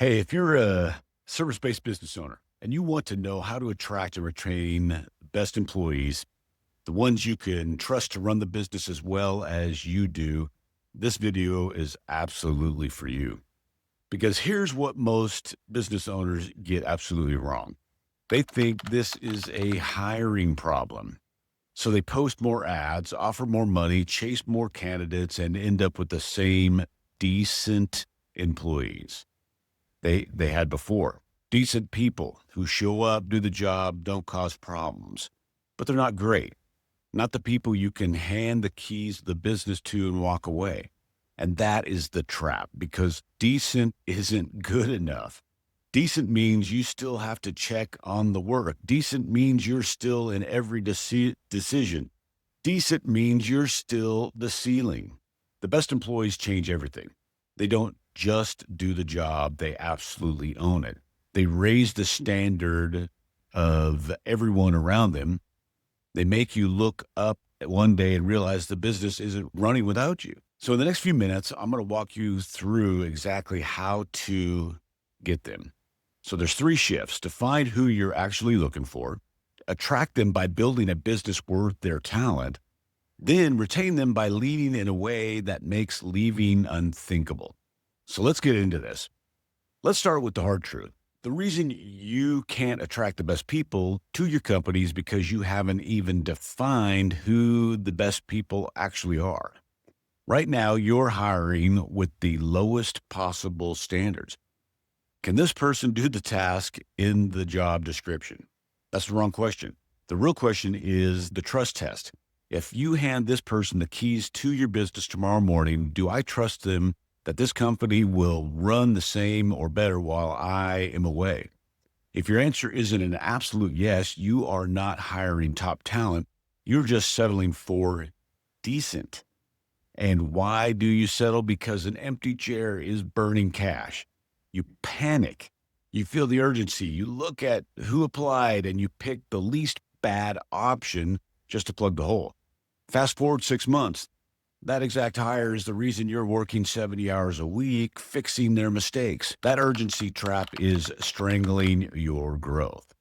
Hey, if you're a service-based business owner and you want to know how to attract and retain the best employees, the ones you can trust to run the business as well as you do, this video is absolutely for you. Because here's what most business owners get absolutely wrong. They think this is a hiring problem. So they post more ads, offer more money, chase more candidates, and end up with the same decent employees they had before. Decent people who show up, do the job, don't cause problems. But they're not great. Not the people you can hand the keys to the business to and walk away. And that is the trap because decent isn't good enough. Decent means you still have to check on the work. Decent means you're still in every decision. Decent means you're still the ceiling. The best employees change everything. They don't just do the job, they absolutely own it. They raise the standard of everyone around them. They make you look up one day and realize the business isn't running without you. So in the next few minutes, I'm going to walk you through exactly how to get them. So there's three shifts to find who you're actually looking for, attract them by building a business worth their talent, then retain them by leading in a way that makes leaving unthinkable. So let's get into this. Let's start with the hard truth. The reason you can't attract the best people to your company is because you haven't even defined who the best people actually are. Right now, you're hiring with the lowest possible standards. Can this person do the task in the job description? That's the wrong question. The real question is the trust test. If you hand this person the keys to your business tomorrow morning, do I trust them that this company will run the same or better while I am away? If your answer isn't an absolute yes, you are not hiring top talent. You're just settling for decent. And why do you settle? Because an empty chair is burning cash. You panic. You feel the urgency. You look at who applied and you pick the least bad option just to plug the hole. Fast forward 6 months. That exact hire is the reason you're working 70 hours a week, fixing their mistakes. That urgency trap is strangling your growth.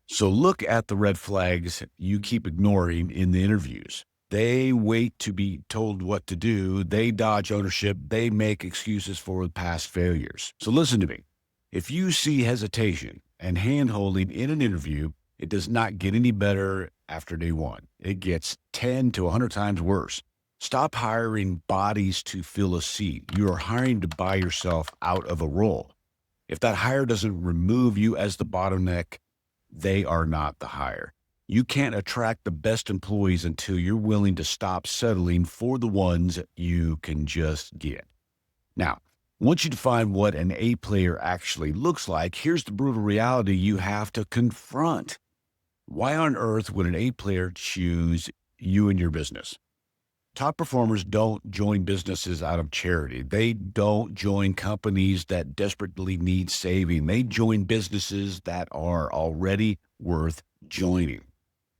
So look at the red flags you keep ignoring in the interviews. They wait to be told what to do. They dodge ownership. They make excuses for past failures. So listen to me. If you see hesitation and hand-holding in an interview, it does not get any better after day one. It gets 10 to 100 times worse. Stop hiring bodies to fill a seat. You are hiring to buy yourself out of a role. If that hire doesn't remove you as the bottleneck, they are not the hire. You can't attract the best employees until you're willing to stop settling for the ones you can just get. Now, once you define what an A player actually looks like, here's the brutal reality you have to confront. Why on earth would an A player choose you and your business? Top performers don't join businesses out of charity. They don't join companies that desperately need saving. They join businesses that are already worth joining.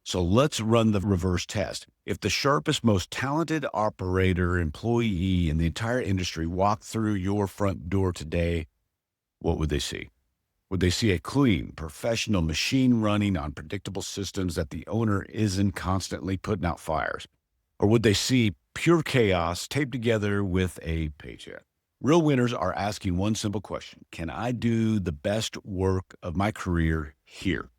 So let's run the reverse test. If the sharpest, most talented operator, employee in the entire industry walked through your front door today, what would they see? Would they see a clean, professional machine running on predictable systems that the owner isn't constantly putting out fires? Or would they see pure chaos taped together with a paycheck? Real winners are asking one simple question. Can I do the best work of my career here?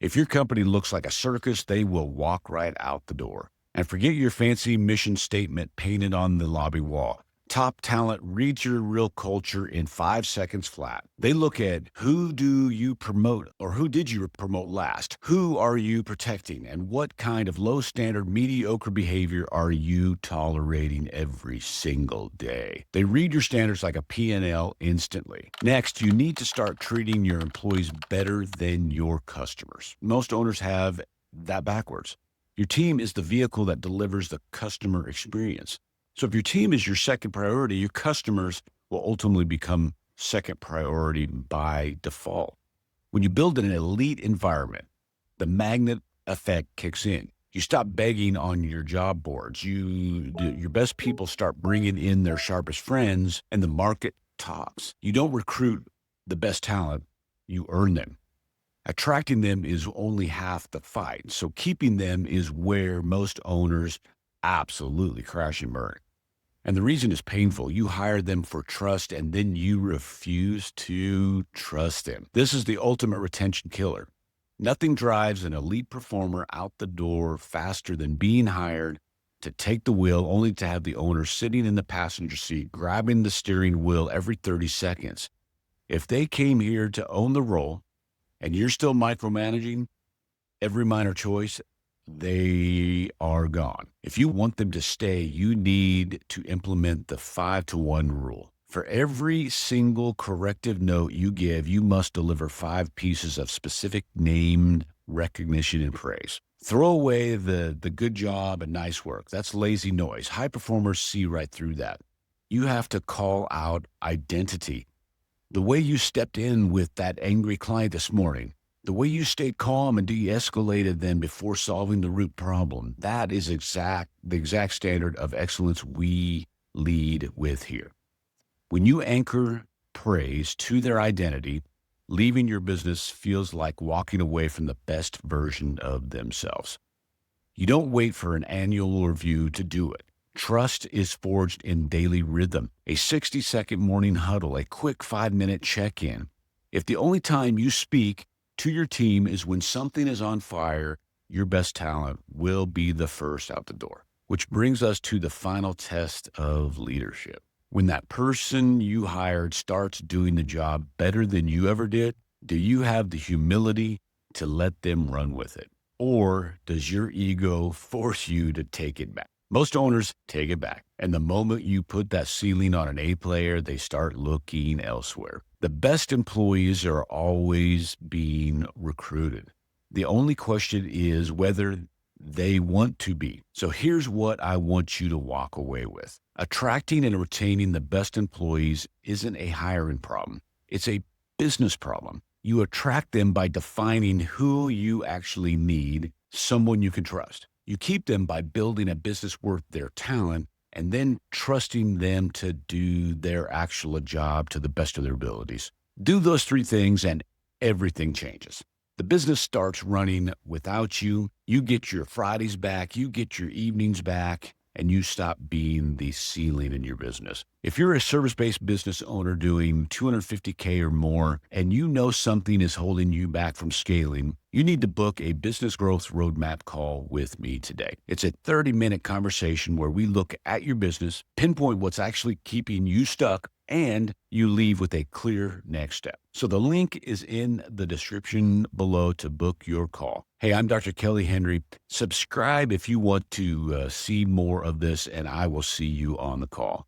If your company looks like a circus, they will walk right out the door. And forget your fancy mission statement painted on the lobby wall. Top talent reads your real culture in 5 seconds flat. They look at who do you promote or who did you promote last? Who are you protecting? And what kind of low standard, mediocre behavior are you tolerating every single day? They read your standards like a P&L instantly. Next, you need to start treating your employees better than your customers. Most owners have that backwards. Your team is the vehicle that delivers the customer experience. So if your team is your second priority, your customers will ultimately become second priority by default. When you build an elite environment, the magnet effect kicks in. You stop begging on your job boards. Your best people start bringing in their sharpest friends, and the market talks. You don't recruit the best talent, you earn them. Attracting them is only half the fight. So keeping them is where most owners absolutely crash and burn. And the reason is painful. You hire them for trust and then you refuse to trust them. This is the ultimate retention killer. Nothing drives an elite performer out the door faster than being hired to take the wheel only to have the owner sitting in the passenger seat, grabbing the steering wheel every 30 seconds. If they came here to own the role and you're still micromanaging every minor choice, they are gone. If you want them to stay, you need to implement the 5-to-1 rule. For every single corrective note you give, you must deliver 5 pieces of specific named recognition and praise. Throw away the good job and nice work. That's lazy noise. High performers see right through that. You have to call out identity. The way you stepped in with that angry client this morning, the way you stayed calm and de-escalated them before solving the root problem, that is the exact standard of excellence we lead with here. When you anchor praise to their identity, leaving your business feels like walking away from the best version of themselves. You don't wait for an annual review to do it. Trust is forged in daily rhythm, a 60-second morning huddle, a quick 5-minute check-in. If the only time you speak to your team is when something is on fire, your best talent will be the first out the door. Which brings us to the final test of leadership. When that person you hired starts doing the job better than you ever did, do you have the humility to let them run with it? Or does your ego force you to take it back? Most owners take it back. And the moment you put that ceiling on an A player, they start looking elsewhere. The best employees are always being recruited. The only question is whether they want to be. So here's what I want you to walk away with. Attracting and retaining the best employees isn't a hiring problem. It's a business problem. You attract them by defining who you actually need, someone you can trust. You keep them by building a business worth their talent and then trusting them to do their actual job to the best of their abilities. Do those 3 things and everything changes. The business starts running without you. You get your Fridays back, you get your evenings back, and you stop being the ceiling in your business. If you're a service-based business owner doing $250K or more, and you know something is holding you back from scaling, you need to book a business growth roadmap call with me today. It's a 30-minute conversation where we look at your business, pinpoint what's actually keeping you stuck, and you leave with a clear next step. So the link is in the description below to book your call. Hey, I'm Dr. Kelly Henry. Subscribe if you want to see more of this, and I will see you on the call.